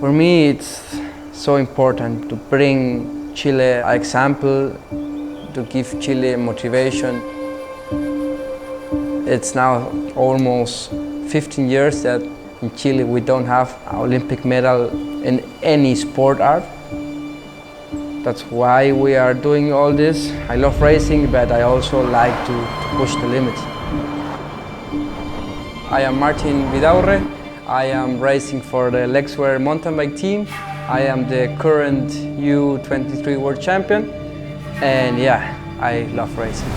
For me, it's so important to bring Chile an example, to give Chile motivation. It's now almost 15 years that in Chile we don't have an Olympic medal in any sport art. That's why we are doing all this. I love racing, but I also like to push the limits. I am Martin Vidaurre. I am racing for the Lexware mountain bike team. I am the current U23 world champion. And yeah, I love racing.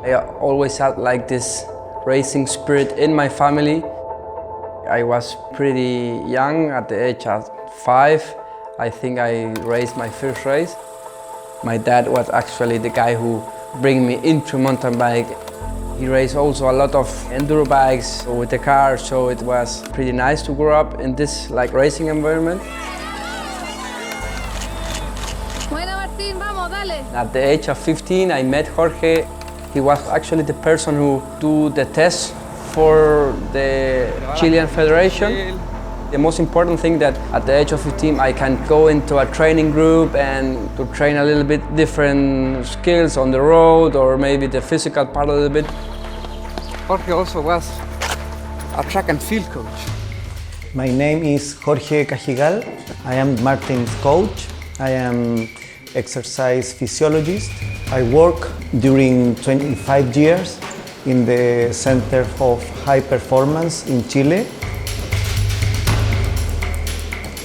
I always had like this racing spirit in my family. I was pretty young, at the age of 5. I think I raced my first race. My dad was actually the guy who brought me into mountain bike. He raced also a lot of enduro bikes with the car, so it was pretty nice to grow up in this like racing environment. Buena, Martín, vamos, dale. At the age of 15, I met Jorge. He was actually the person who do the tests for the Chilean Federation. The most important thing that at the age of 15 I can go into a training group and to train a little bit different skills on the road or maybe the physical part a little bit. Jorge also was a track and field coach. My name is Jorge Cajigal. I am Martin's coach. I am exercise physiologist. I work during 25 years in the Center of High Performance in Chile.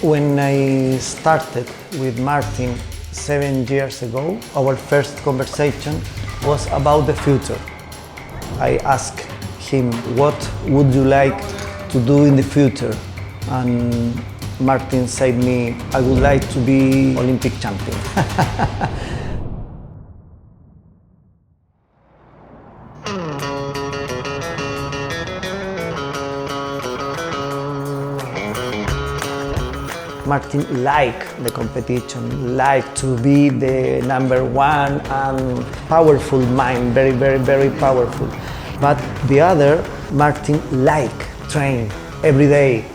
When I started with Martin 7 years ago, our first conversation was about the future. I asked him, what would you like to do in the future? And Martin said me, I would like to be Olympic champion. Martin liked the competition, liked to be the number one and powerful mind, very, very, very powerful. But the other, Martin liked train every day.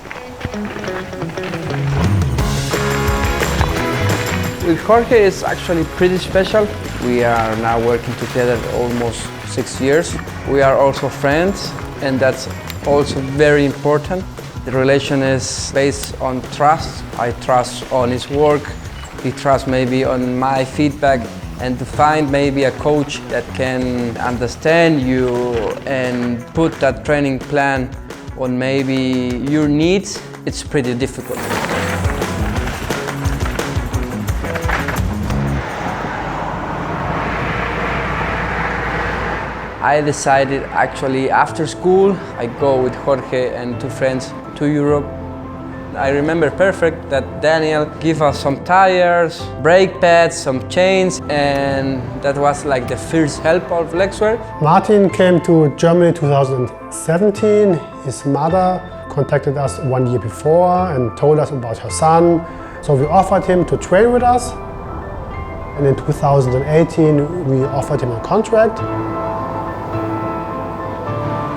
With Jorge it's actually pretty special. We are now working together almost 6 years. We are also friends, and that's also very important. The relation is based on trust. I trust on his work, he trusts maybe on my feedback, and to find maybe a coach that can understand you and put that training plan on maybe your needs, it's pretty difficult. I decided actually after school, I go with Jorge and 2 friends to Europe. I remember perfect that Daniel gave us some tires, brake pads, some chains, and that was like the first help of Lexware. Martin came to Germany 2017. His mother contacted us 1 year before and told us about her son. So we offered him to train with us. And in 2018, we offered him a contract.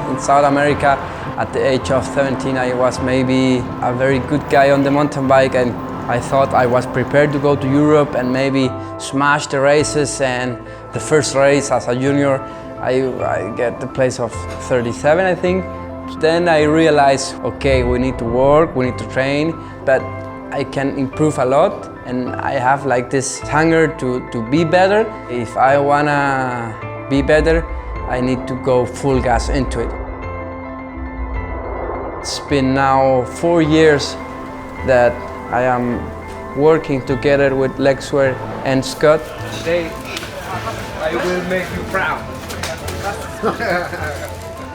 In South America, at the age of 17, I was maybe a very good guy on the mountain bike, and I thought I was prepared to go to Europe and maybe smash the races. And the first race as a junior, I get the place of 37, I think. Then I realized, okay, we need to work, we need to train, but I can improve a lot, and I have like this hunger to be better. If I wanna be better, I need to go full gas into it. It's been now 4 years that I am working together with Lexware and Scott. Today, I will make you proud.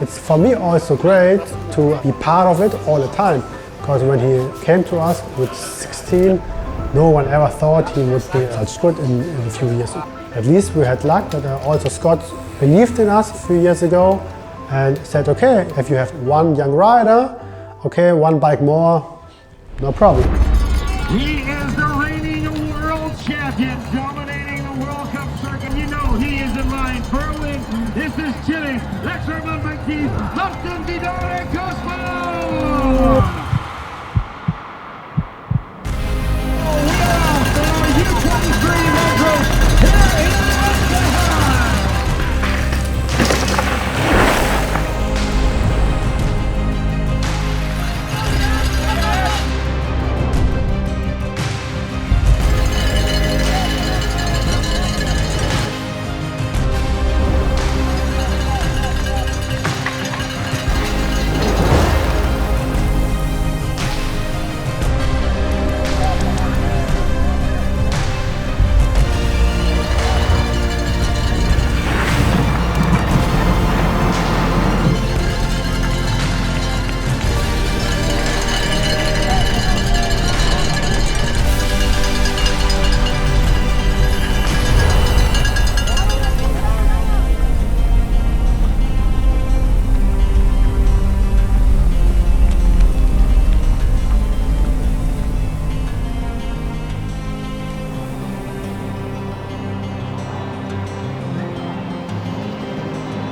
It's for me also great to be part of it all the time, because when he came to us with 16, no one ever thought he would be such good in a few years. At least we had luck that also Scott believed in us a few years ago and said, okay, if you have one young rider, okay, one bike more, no problem. He is the reigning world champion, dominating the World Cup circuit. You know he is in line for a win. This is Chile. Chile. Let's remember team Martin Vidaurre Cosmo.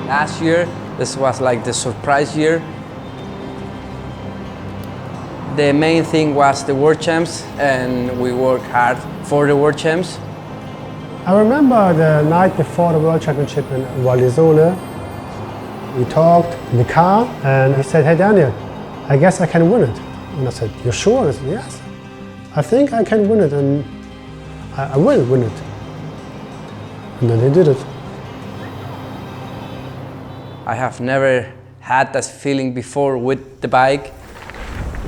Last year, this was like the surprise year. The main thing was the World Champs, and we worked hard for the World Champs. I remember the night before the World Championship in Vidaurre. We talked in the car, and he said, "Hey Daniel, I guess I can win it." And I said, "You're sure?" I said, "Yes, I think I can win it, and I will win it." And then he did it. I have never had that feeling before with the bike.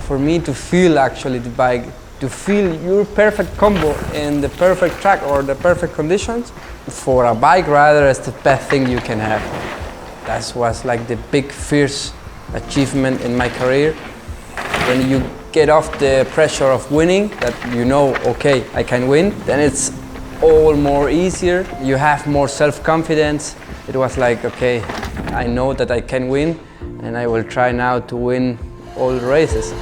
For me to feel actually the bike, to feel your perfect combo in the perfect track or the perfect conditions, for a bike rider is the best thing you can have. That was like the big first achievement in my career. When you get off the pressure of winning, that you know, okay, I can win, then it's all more easier. You have more self-confidence. It was like, okay, I know that I can win, and I will try now to win all the races.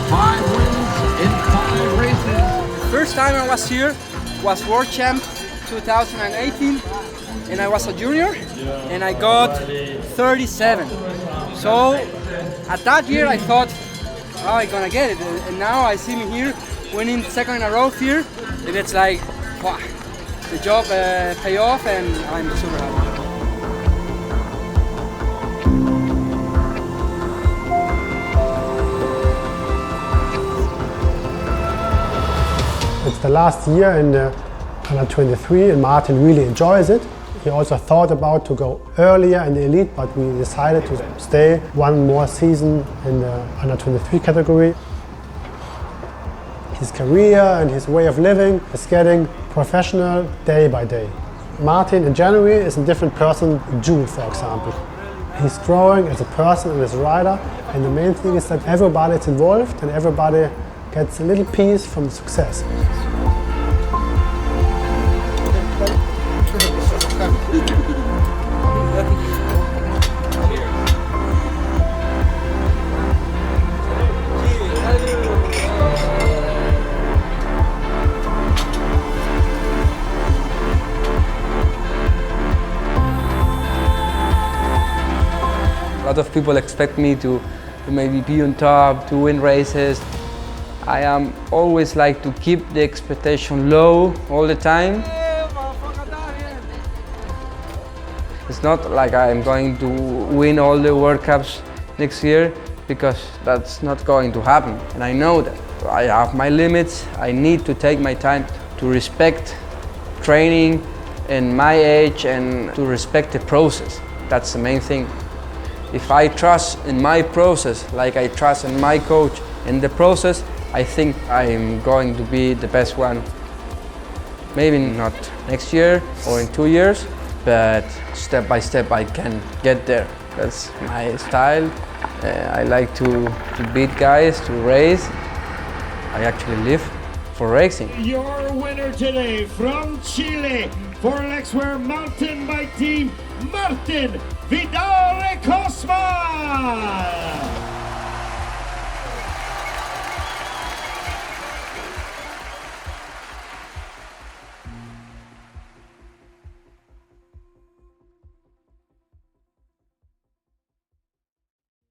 5 wins in 5 races. First time I was here was World Champ 2018, and I was a junior, and I got 37. So at that year I thought, oh, I'm gonna get it, and now I see me here winning second in a row here, and it's like, wow, the job pay off, and I'm super happy. It's the last year in the under 23, and Martin really enjoys it. He also thought about to go earlier in the elite, but we decided to stay one more season in the under 23 category. His career and his way of living is getting professional day by day. Martin in January is a different person in June, for example. He's growing as a person and as a rider, and the main thing is that everybody is involved and everybody gets a little piece from the success. A lot of people expect me to maybe be on top, to win races. I am always like to keep the expectation low all the time. It's not like I'm going to win all the World Cups next year, because that's not going to happen. And I know that. I have my limits. I need to take my time to respect training and my age and to respect the process. That's the main thing. If I trust in my process, like I trust in my coach in the process, I think I'm going to be the best one. Maybe not next year or in 2 years, but step by step I can get there. That's my style. I like to beat guys, to race. I actually live for racing. Your winner today from Chile for Lexware mountain bike team, Martin Vidaurre Cosmo.